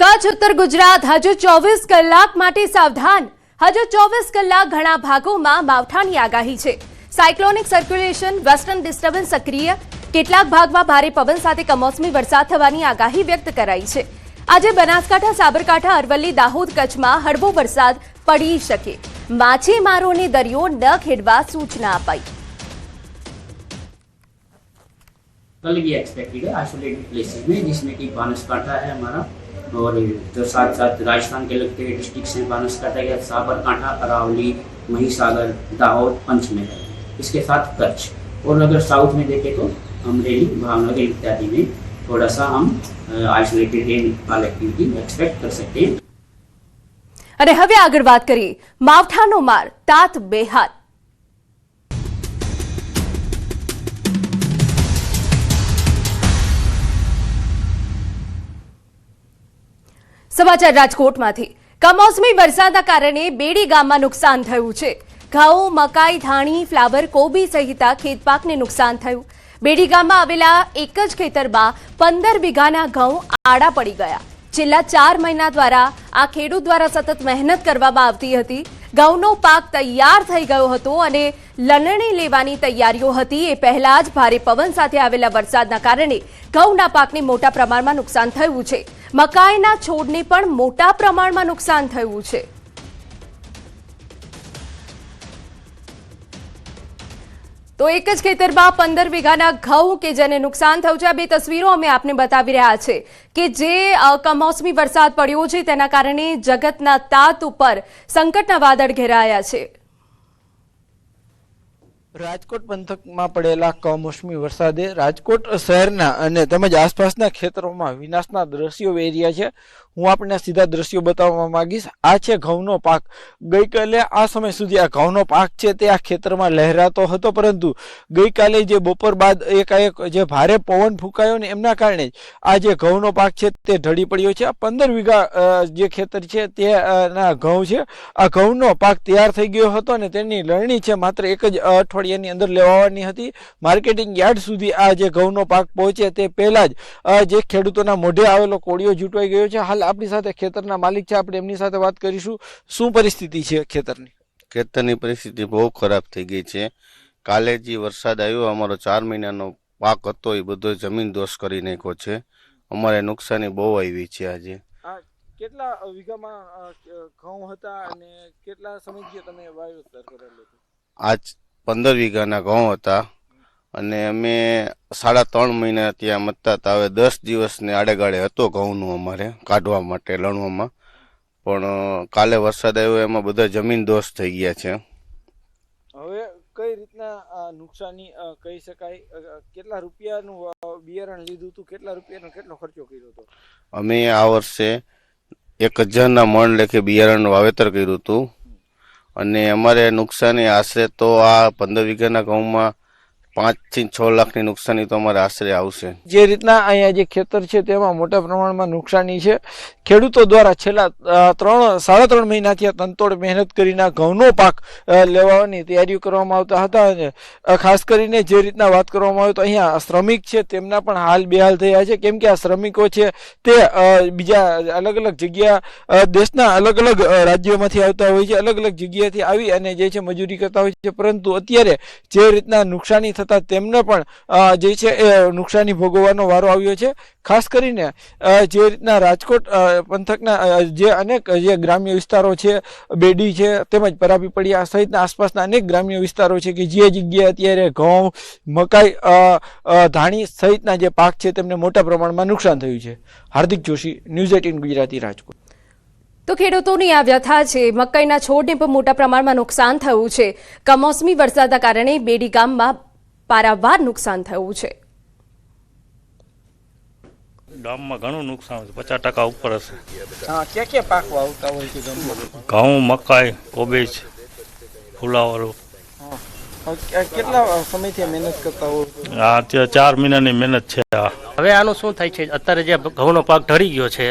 કચ્છ ઉત્તર ગુજરાત હજુ 24 કલાક માટે સાવધાન। હજુ 24 કલાક ઘણા ભાગોમાં માવઠાની આગાહી છે। સાયક્લોનિક સર્ક્યુલેશન વેસ્ટર્ન ડિસ્ટર્બન્સ સક્રિય, કેટલાક ભાગમાં ભારે પવન સાથે કમોસમી વરસાદ થવાની આગાહી વ્યક્ત કરાઈ છે। આજે બનાસકાંઠા, સાબરકાંઠા, અરવલ્લી, દાહોદ, કચ્છમાં હળવો વરસાદ પડી શકે। માછીમારોને દરિયો ન ખેડવા સૂચના અપાઈ। कल भी एक्सपेक्टेड है आइसोलेटेड प्लेसेस में, जिसमें कि बनासकांठा है हमारा, और जो साथ साथ राजस्थान के लगते डिस्ट्रिक्ट्स हैं बनासकांठा के साबरकांठा, अरावली, महिसागर, दाहोद, पंचमहल, इसके साथ कच्छ, और अगर साउथ में देखें तो अमरेली, भावनगर इत्यादि में थोड़ा सा हम आइसोलेटेड रेनफॉल एक्टिविटी एक्सपेक्ट कर सकते हैं। અને હવે આગળ વાત કરીએ માવઠાનો માર તાત બેહાલ। સમાચાર રાજકોટમાંથી। કમોસમી વરસાદના કારણે બેડી ગામમાં નુકસાન થયું છે। ઘઉં, મકાઈ, ધાણી, ફ્લાવર, કોબી સહિત ખેતપાકને નુકસાન થયું। બેડી ગામમાં આવેલા એક જ ખેતરમાં 15 વીઘાના ઘઉં આડા પડી ગયા। છેલ્લા 4 મહિના દ્વારા આ ખેડૂત દ્વારા સતત મહેનત કરવામાં આવતી હતી। ઘઉંનો પાક તૈયાર થઈ ગયો હતો અને લણણી લેવાની તૈયારીઓ હતી। એ પહેલા જ ભારે પવન સાથે આવેલા વરસાદના કારણે ઘઉંના પાકને મોટા પ્રમાણમાં નુકસાન થયું છે। મકાઈના છોડને પણ મોટા પ્રમાણમાં નુકસાન થયું છે। તો એક જ ખેતરમાં 15 વીઘાના ઘઉં કે જેને નુકસાન થયું છે। આ બે તસવીરો અમે આપને બતાવી રહ્યા છે કે જે કમોસમી વરસાદ પડ્યો છે તેના કારણે જગતના તાત ઉપર સંકટના વાદળ ઘેરાયા છે। રાજકોટ પંથકમાં પડેલા કમોસમી વરસાદે રાજકોટ શહેરના અને તેમજ આસપાસના ખેતરોમાં વિનાશના દ્રશ્યો વેર્યા છે। હું આપને સીધા દ્રશ્યો બતાવવા માંગીશ। આ છે ઘઉંનો પાક। ગઈકાલે આ સમય સુધી આ ઘઉંનો પાક છે તે આ ખેતરમાં લહેરાતો હતો, પરંતુ ગઈકાલે જે બપોર બાદ એકાએક જે ભારે પવન ફૂંકાયો ને એમના કારણે આ જે ઘઉંનો પાક છે તે ઢળી પડ્યો છે। આ 15 વીઘા જે ખેતર છે તે ના ઘઉં છે। આ ઘઉંનો પાક તૈયાર થઈ ગયો હતો અને તેની લણણી છે માત્ર એક જ અઠવાડિયાની અંદર લેવાની હતી। માર્કેટિંગ યાર્ડ સુધી આ જે ઘઉંનો પાક પહોંચે તે પહેલા જ જે ખેડૂતોના મોઢે આવેલો કોળિયો જૂટવાઈ ગયો છે। હાલ આપણી સાથે ખેતરના માલિક છે, આપણે એમની સાથે વાત કરીશું। શું પરિસ્થિતિ છે ખેતરની? ખેતરની પરિસ્થિતિ બહુ ખરાબ થઈ ગઈ છે। કાલે જે વરસાદ આવ્યો, અમારો 4 મહિનાનો પાક હતો એ બધો જમીન દોષ કરી નાખ્યો છે। અમારે નુકસાની બહુ આવી છે। આજે કેટલા વીઘામાં ઘઉં હતા અને કેટલા સમયથી તમે વાવેતર કરેલું હતું? આજ 15 વીઘાના ઘઉં હતા અને અમે 3.5 મહિના ત્યાં મતતા હતા। હવે 10 દિવસને આડેગાળે હતો ઘઉંનું અમારે કાઢવા માટે લણવામાં, પણ કાલે વરસાદ આવ્યો એમાં બધા જમીન દોષ થઈ ગયા છે। હવે કઈ રીતના નુકસાની કહી શકાય? કેટલા રૂપિયાનું બિયારણ લીધું હતું? કેટલા રૂપિયાનો કેટલો ખર્ચો કર્યો હતો? અમે આ વર્ષે 1000ના મણ લેખે બિયારણનું વાવેતર કર્યું હતું અને અમારે નુકસાની આશરે તો આ 15 વીઘાના ઘઉંમાં 5 થી 6 લાખની નુકસાની તો અમારે આશરે આવશે। જે રીતના અહીંયા જે ખેતર છે તેમાં મોટા પ્રમાણમાં નુકસાની છે। ખેડૂતો દ્વારા છેલ્લા 3.5 મહિનાથી તનતોડ મહેનત કરીને ઘઉંનો પાક લેવાની તૈયારીઓ કરવામાં આવતા હતા અને ખાસ કરીને જે રીતના વાત કરવામાં આવે તો અહીંયા શ્રમિક છે તેમના પણ હાલ બેહાલ થયા છે, કેમ કે આ શ્રમિકો છે તે બીજા અલગ અલગ જગ્યા દેશના અલગ અલગ રાજ્યોમાંથી આવતા હોય છે, અલગ અલગ જગ્યાએથી આવી અને જે છે મજૂરી કરતા હોય છે, પરંતુ અત્યારે જે રીતના નુકસાની થતા તેમને પણ જે છે એ નુકસાની ભોગવવાનો વારો આવ્યો છે। ખાસ કરીને જે રીતના રાજકોટ પંથકના જે અનેક જે ગ્રામ્ય વિસ્તારો છે, બેડી છે તેમજ પરાપીપળિયા સહિતના આસપાસના અનેક ગ્રામ્ય વિસ્તારો છે કે જે જગ્યાએ અત્યારે ઘઉં, મકાઈ, ધાણી સહિતના જે પાક છે તેમને મોટા પ્રમાણમાં નુકસાન થયું છે। હાર્દિક જોશી, ન્યૂઝ 18 ગુજરાતી, રાજકોટ। તો ખેડૂતોની આ વ્યથા છે। મકાઈના છોડને પણ મોટા પ્રમાણમાં નુકસાન થયું છે। કમોસમી વરસાદના કારણે બેડી ગામમાં પારાવાર નુકસાન થયું છે। ગામમાં ઘણું નુકસાન છે, 50% ઉપર હશે। ક્યાં ક્યાં પાક વાવતા હોય છે ગામમાં? ઘઉં, મકાઈ, કોબીજ, ફુલાવરો। કેટલા સમયથી મહેનત કરતા હોય? આ અત્યારે 4 મહિનાની મહેનત છે। હવે આનું શું થાય છે? અત્યારે જે ઘઉંનો પાક ઢળી ગયો છે,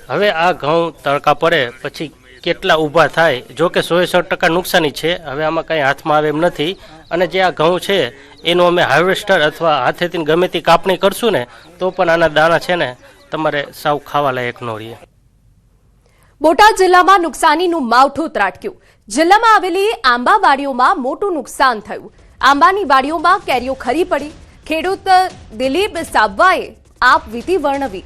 હવે આ ઘઉં તડકા પડે પછી કેટલા ઊભા થાય? જો કે 100% નુકસાની છે। હવે આમાં કંઈ હાથમાં આવે એમ નથી અને જે આ ઘઉં છે એનું અમે હાર્વેસ્ટર અથવા હાથેથી ગમે તે કાપણી કરશું ને તો પણ આના દાણા છે ને તમારે સાવ ખાવા લાયક ન રહીએ। બોટાદ જિલ્લામાં નુકસાનીનું માવઠું ત્રાટક્યું. જિલ્લામાં આવેલી આંબા વાડીઓમાં મોટું નુકસાન થયું. આંબાની વાડીઓમાં કેરીઓ ખરી પડી. ખેડૂત દિલીપ સાબવાએ આપ વિધિ વર્ણવી.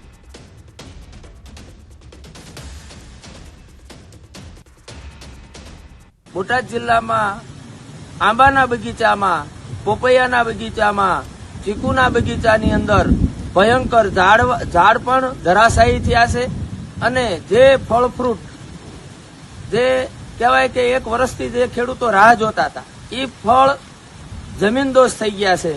બોટાદ જિલ્લામાં આંબાના બગીચામાં, પોપૈયાના બગીચામાં, ચીકુના બગીચાની અંદર ભયંકર ઝાડ પણ ધરાશાયી થયા છે અને જે ફળ ફ્રૂટ જે કહેવાય કે એક વર્ષથી જે ખેડૂતો રાહ જોતા હતા એ ફળ જમીનદોષ થઈ ગયા છે.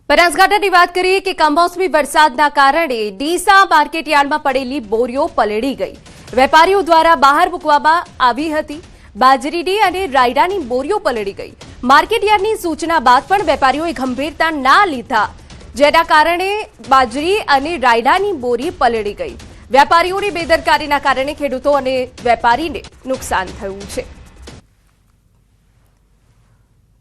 બનાસકાંઠાની વાત કરીએ કે કમોસમી વરસાદના કારણે ડીસા માર્કેટયાર્ડમાં પડેલી બોરીઓ પલળી ગઈ. વેપારીઓ દ્વારા બહાર મૂકવામાં આવી હતી. બાજરીની અને રાયડાની બોરીઓ પલળી ગઈ. માર્કેટયાર્ડની સૂચના બાદ પણ વેપારીઓએ ગંભીરતા ના લીધા, જેના કારણે બાજરી અને રાયડાની બોરી પલળી ગઈ. વેપારીઓની બેદરકારીના કારણે ખેડૂતો અને વેપારીને નુકસાન થયું છે.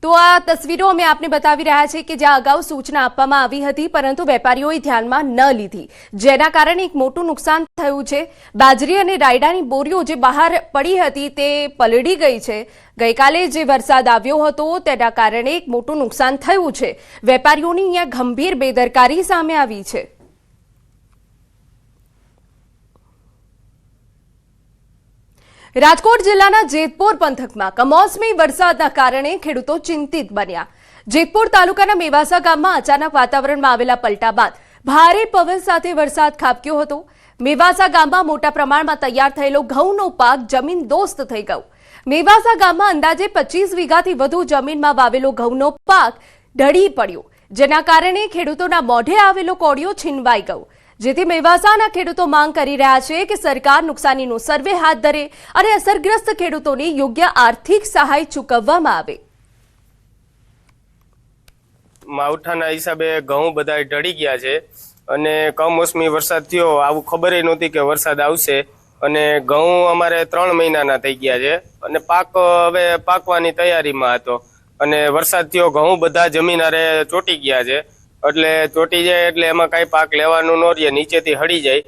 તો આ તસવીરો અમે આપને બતાવી રહ્યા છીએ કે જ્યાં અગાઉ સૂચના આપવામાં આવી હતી પરંતુ વેપારીઓએ ધ્યાનમાં ન લીધી, જેના કારણે એક મોટું નુકસાન થયું છે. બાજરી અને રાયડાની બોરીઓ જે બહાર પડી હતી તે પલળી ગઈ છે. ગઈકાલે જે વરસાદ આવ્યો હતો તેના કારણે એક મોટું નુકસાન થયું છે. વેપારીઓની અહીંયા ગંભીર બેદરકારી સામે આવી છે. રાજકોટ જિલ્લાના જેતપુર પંથકમાં કમોસમી વરસાદના કારણે ખેડૂતો ચિંતિત બન્યા. જેતપુર તાલુકાના મેવાસા ગામમાં અચાનક વાતાવરણમાં આવેલા પલટા બાદ ભારે પવન સાથે વરસાદ ખાબક્યો હતો. મેવાસા ગામમાં મોટા પ્રમાણમાં તૈયાર થયેલો ઘઉંનો પાક જમીનદોસ્ત થઈ ગયો. મેવાસા ગામમાં અંદાજે 25 વીઘાથી વધુ જમીનમાં વાવેલો ઘઉંનો પાક ઢળી પડ્યો, જેના કારણે ખેડૂતોના મોઢે આવેલો કોળિયો છીનવાઈ ગયો. જેથી મેવાસાના ખેડૂતો માંગ કરી રહ્યા છે કે સરકાર નુકસાનીનો સર્વે હાથ ધરે અને અસરગ્રસ્ત ખેડૂતોને યોગ્ય આર્થિક સહાય ચૂકવવામાં આવે. માવઠાના હિસાબે ઘઉં બધા ઢળી ગયા છે અને કમોસમી વરસાદ થયો, આવું ખબર નહોતી કે વરસાદ આવશે. અને ઘઉં અમારે 3 મહિનાના થઈ ગયા છે અને પાક હવે પાકવાની તૈયારીમાં હતો અને વરસાદ થયો, ઘઉં બધા જમીન હારે ચોટી ગયા છે. એટલે ચોટી જાય એટલે એમાં કઈ પાક લેવાનું ન રહે, નીચેથી હળી જાય.